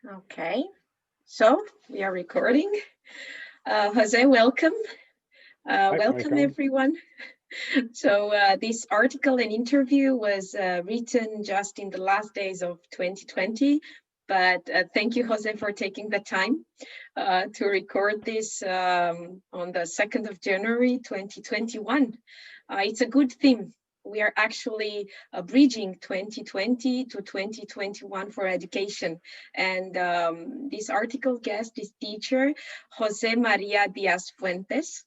Okay, so we are recording. Jose, welcome. Welcome Welcome. everyone. So this article and interview was written just in the last days of 2020, but thank you, Jose, for taking the time to record this on the 2nd of January 2021. It's a good theme. We are actually bridging 2020 to 2021 for education. And this article guest is teacher José María Díaz Fuentes.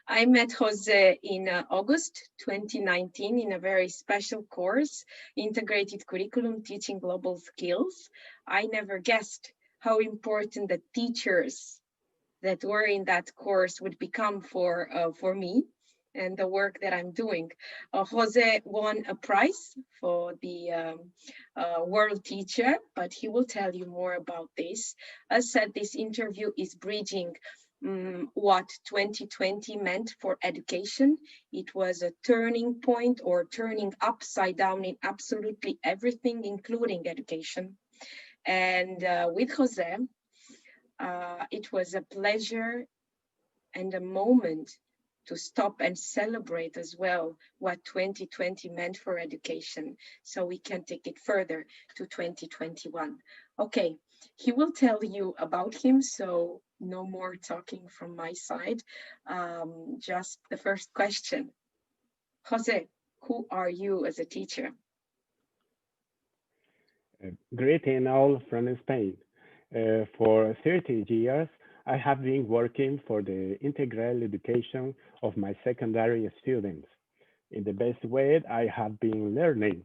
I met Jose in August 2019 in a very special course, Integrated Curriculum Teaching Global Skills. I never guessed how important the teachers that were in that course would become for me and the work that I'm doing. Jose won a prize for the World Teacher, but he will tell you more about this. As said, this interview is bridging what 2020 meant for education. It was a turning point or turning upside down in absolutely everything, including education. And with Jose, it was a pleasure and a moment to stop and celebrate as well what 2020 meant for education, so we can take it further to 2021. Okay, he will tell you about him, so no more talking from my side. Just the first question. Jose, who are you as a teacher? Greeting all from Spain. For 30 years, I have been working for the integral education of my secondary students. In the best way, I have been learning,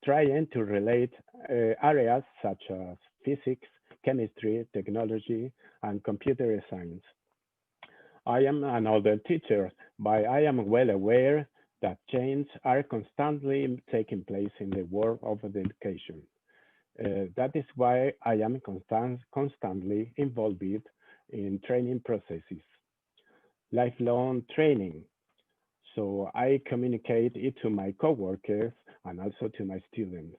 trying to relate areas such as physics, chemistry, technology, and computer science. I am an older teacher, but I am well aware that changes are constantly taking place in the world of education. That is why I am constantly involved in training processes, lifelong training. So I communicate it to my coworkers and also to my students.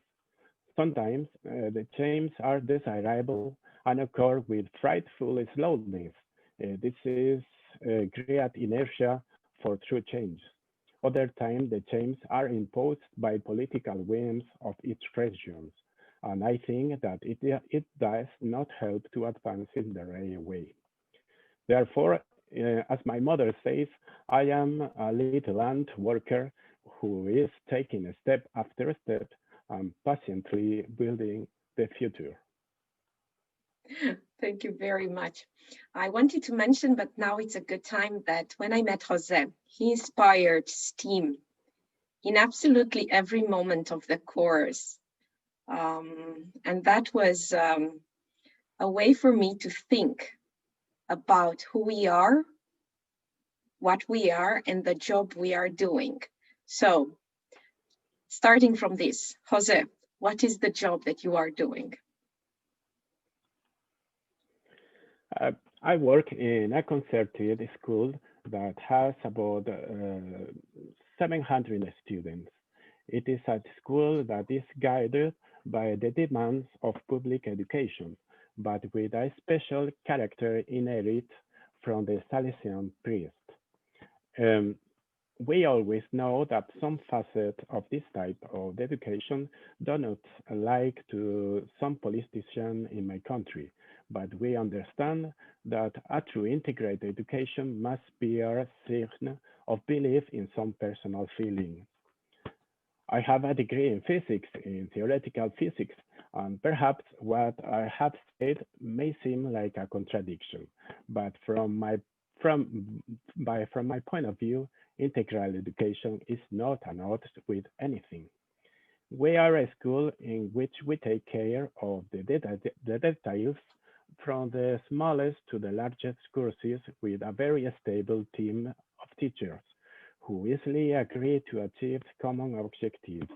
Sometimes the changes are desirable and occur with frightful slowness. This is great inertia for true change. Other times, the changes are imposed by political whims of each region, and I think that it does not help to advance in the right way. Therefore, as my mother says, I am a little ant worker who is taking a step after step and patiently building the future. Thank you very much. I wanted to mention, but now it's a good time, that when I met Jose, he inspired STEAM in absolutely every moment of the course. And that was a way for me to think about who we are, what we are, and the job we are doing. So, starting from this, Jose, what is the job that you are doing? I work in a concerted school that has about 700 students. It is a school that is guided by the demands of public education, but with a special character inherited from the Salesian priest. Um, we always know that some facets of this type of education do not like to some politicians in my country, but we understand that a true integrated education must be a sign of belief in some personal feeling. I have a degree in physics, in theoretical physics, and perhaps what I have said may seem like a contradiction, but from my point of view, integral education is not an odds with anything. We are a school in which we take care of the details from the smallest to the largest courses with a very stable team of teachers who easily agree to achieve common objectives.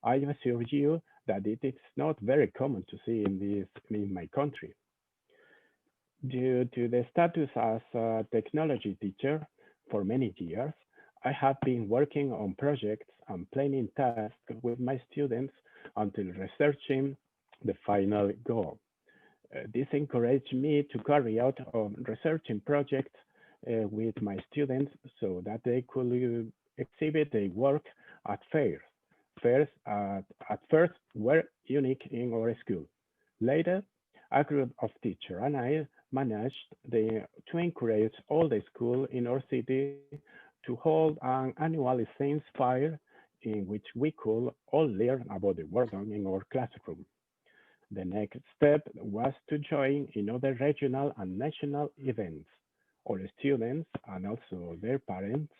I assure you that it is not very common to see in my country. Due to the status as a technology teacher for many years, I have been working on projects and planning tasks with my students until researching the final goal. This encouraged me to carry out researching projects with my students so that they could exhibit their work at fairs. Fairs at first were unique in our school. Later, a group of teachers and I managed to encourage all the schools in our city to hold an annual science fair in which we could all learn about the world in our classroom. The next step was to join in other regional and national events. Our students and also their parents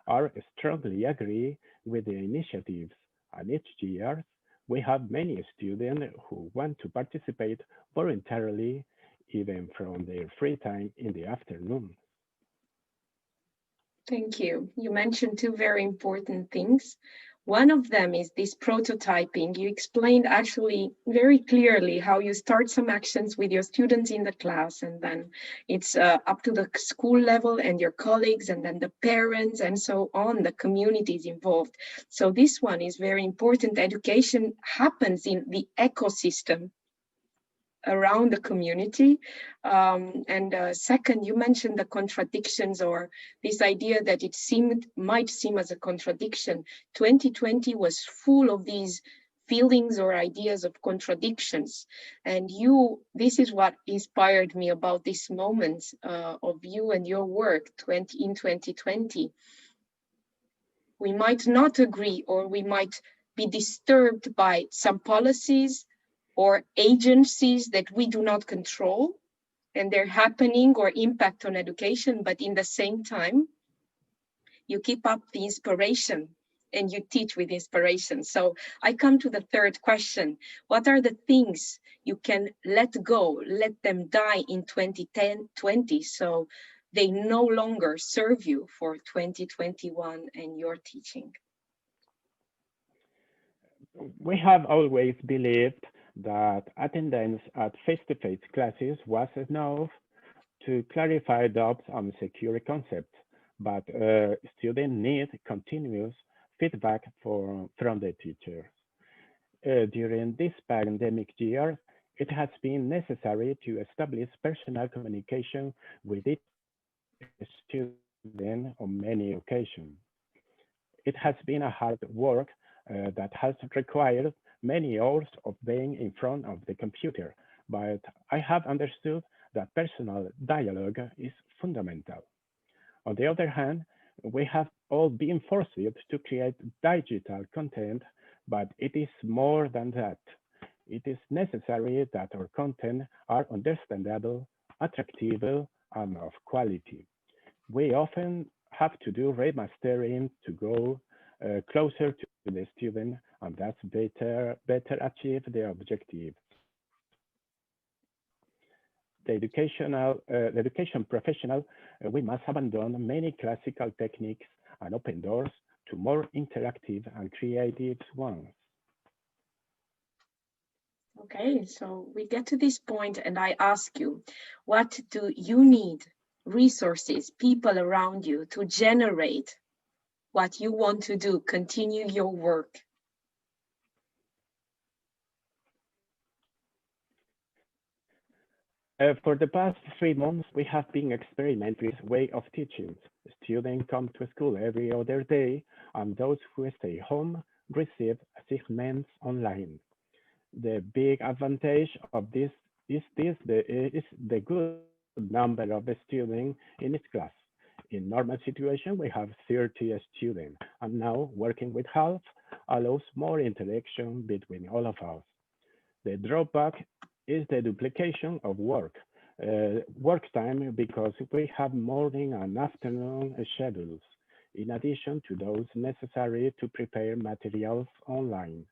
are strongly agree with the initiatives, and each year we have many students who want to participate voluntarily, even from their free time in the afternoon. Thank you. You mentioned two very important things. One of them is this prototyping. You explained actually very clearly how you start some actions with your students in the class, and then it's up to the school level and your colleagues, and then the parents, and so on, the communities involved. So this one is very important. Education happens in the ecosystem around the community. And second, you mentioned the contradictions, or this idea that might seem as a contradiction. 2020 was full of these feelings or ideas of contradictions. And this is what inspired me about this moment of you and your work in 2020. We might not agree, or we might be disturbed by some policies or agencies that we do not control, and they're happening or impact on education, but in the same time, you keep up the inspiration and you teach with inspiration. So I come to the third question. What are the things you can let go, let them die in 2020, so they no longer serve you for 2021 and your teaching? We have always believed that attendance at face-to-face classes was enough to clarify doubts on secure concepts, but students need continuous feedback from the teachers. During this pandemic year, it has been necessary to establish personal communication with each student on many occasions. It has been a hard work that has required many hours of being in front of the computer, but I have understood that personal dialogue is fundamental. On the other hand, we have all been forced to create digital content, but it is more than that. It is necessary that our content are understandable, attractive, and of quality. We often have to do remastering to go closer to the student, and that's better achieve the objective. The education professional, we must abandon many classical techniques and open doors to more interactive and creative ones. Okay, so we get to this point and I ask you, what do you need? Resources, people around you to generate what you want to do, continue your work. For the past 3 months, we have been experimenting with way of teaching. Students come to school every other day, and those who stay home receive assignments online. The big advantage of this is the good number of the students in each class. In normal situation, we have 30 students, and now working with half allows more interaction between all of us. The drawback is the duplication of work time because we have morning and afternoon schedules, in addition to those necessary to prepare materials online.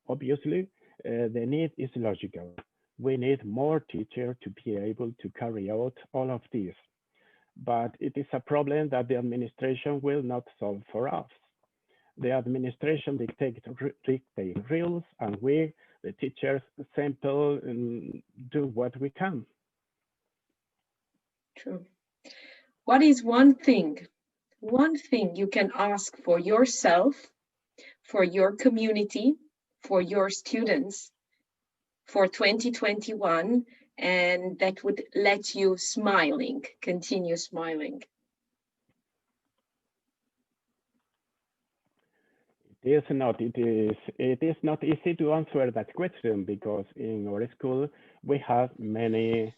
Obviously, the need is logical. We need more teachers to be able to carry out all of this, but it is a problem that the administration will not solve for us. The administration dictate rules, and we, the teachers, simple do what we can. True. What is one thing you can ask for yourself, for your community, for your students for 2021, and that would let you smiling, continue smiling? It is not easy to answer that question because in our school we have many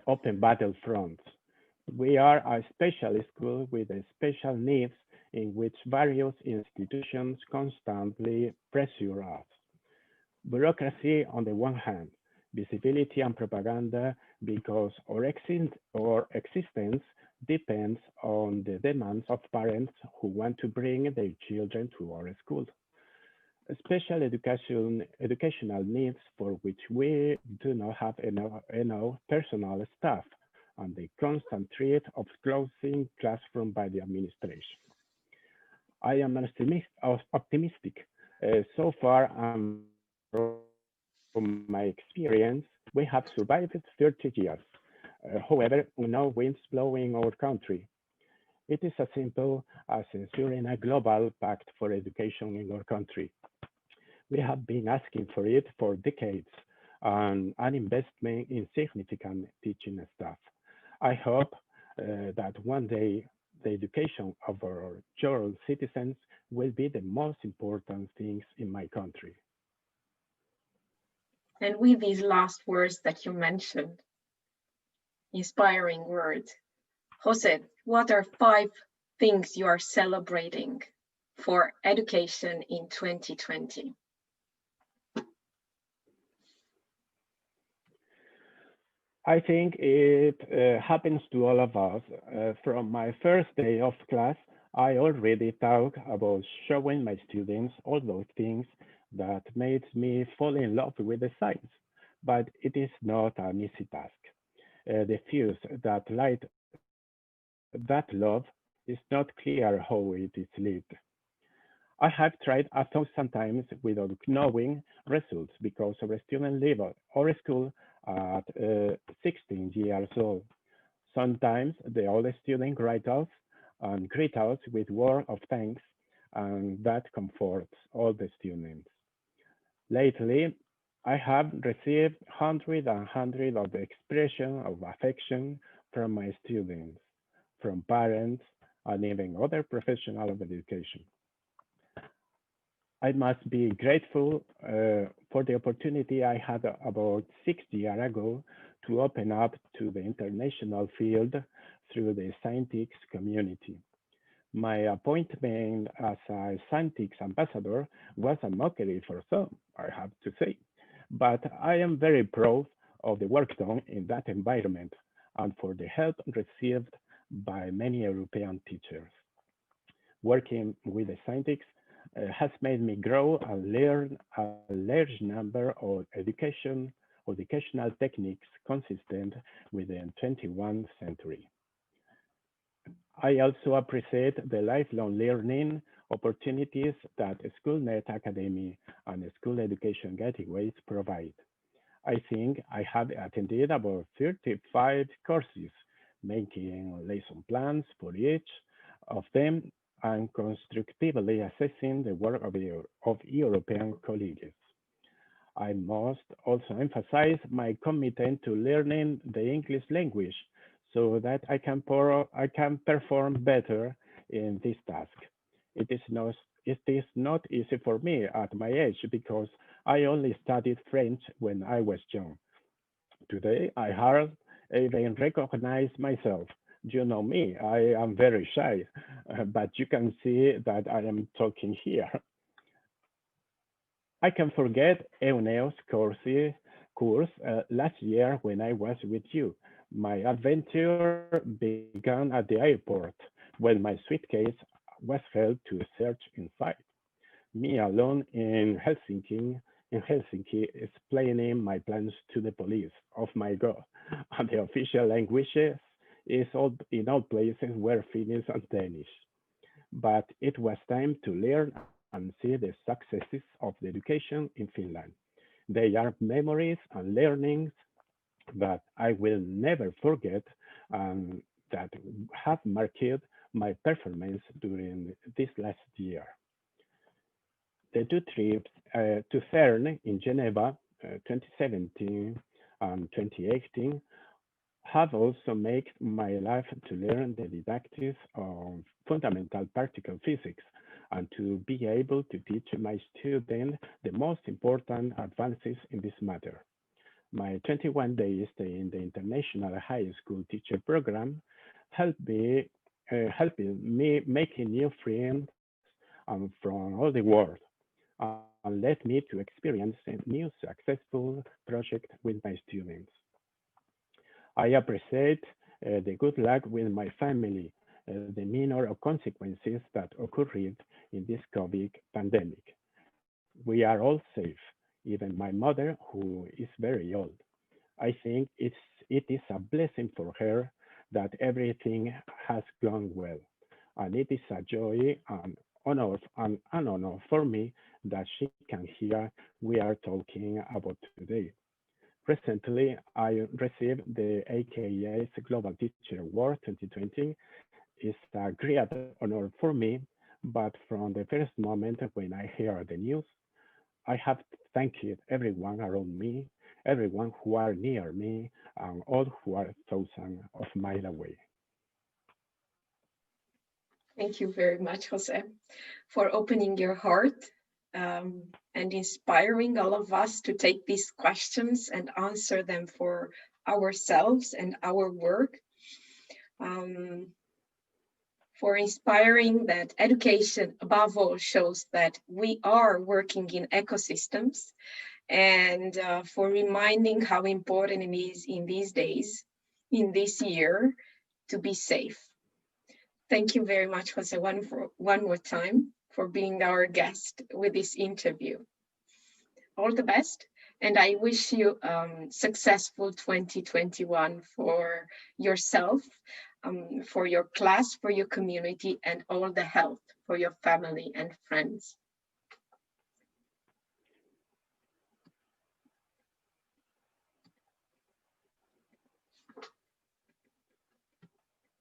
open battlefronts. We are a special school with special needs in which various institutions constantly pressure us. Bureaucracy on the one hand, visibility and propaganda because our existence depends on the demands of parents who want to bring their children to our school. Educational needs for which we do not have enough personal staff and the constant threat of closing classroom by the administration. I am optimistic. So far, and from my experience, we have survived 30 years. However, no winds blowing our country. It is as simple as ensuring a global pact for education in our country. We have been asking for it for decades and an investment in significant teaching staff. I hope that one day the education of our young citizens will be the most important things in my country. And with these last words that you mentioned, inspiring words, Jose, what are 5 things you are celebrating for education in 2020? I think it happens to all of us. From my first day of class, I already talk about showing my students all those things that made me fall in love with the science. But it is not an easy task. The fuse that light that love is not clear how it is lit. I have tried 1,000 times without knowing results because our students leave our school at 16 years old. Sometimes the older students write us and greet us with words of thanks, and that comforts all the students. Lately, I have received hundreds and hundreds of expressions of affection from my students, from parents, and even other professionals of education. I must be grateful for the opportunity I had about 6 years ago to open up to the international field through the scientific community. My appointment as a scientific ambassador was a mockery for some, I have to say, but I am very proud of the work done in that environment and for the help received by many European teachers. Working with the scientists has made me grow and learn a large number of educational techniques consistent with the 21st century. I also appreciate the lifelong learning opportunities that SchoolNet Academy and School Education Gateways provide. I think I have attended about 35 courses, making lesson plans for each of them and constructively assessing the work of European colleagues. I must also emphasize my commitment to learning the English language so that I can perform better in this task. It is not, it is not easy for me at my age because I only studied French when I was young. Today, I hardly even recognize myself. You know me, I am very shy, but you can see that I am talking here. I can forget Euneo's course last year when I was with you. My adventure began at the airport when my suitcase was held to search inside. Me alone in Helsinki, explaining my plans to the police. Oh my God! And the official languages is all in all places were Finnish and Danish. But it was time to learn and see the successes of the education in Finland. They are memories and learnings that I will never forget and that have marked my performance during this last year. The 2 trips to CERN in Geneva 2017 and 2018 have also made my life to learn the didactics of fundamental particle physics and to be able to teach my students the most important advances in this matter. My 21-day stay in the International High School Teacher Program helping me making new friends from all the world and led me to experience a new successful project with my students. I appreciate the good luck with my family, the minor consequences that occurred in this COVID pandemic. We are all safe, even my mother, who is very old. I think it is a blessing for her that everything has gone well. And it is a joy and an honor for me that she can hear we are talking about today. Recently, I received the AKA's Global Teacher Award 2020. It's a great honor for me, but from the first moment when I heard the news, I have thanked everyone around me, everyone who are near me, and all who are thousands of miles away. Thank you very much, Jose, for opening your heart and inspiring all of us to take these questions and answer them for ourselves and our work. For inspiring that education, above all, shows that we are working in ecosystems, and for reminding how important it is in these days, in this year, to be safe. Thank you very much, Jose, one more time for being our guest with this interview. All the best, and I wish you successful 2021 for yourself, for your class, for your community, and all the health for your family and friends.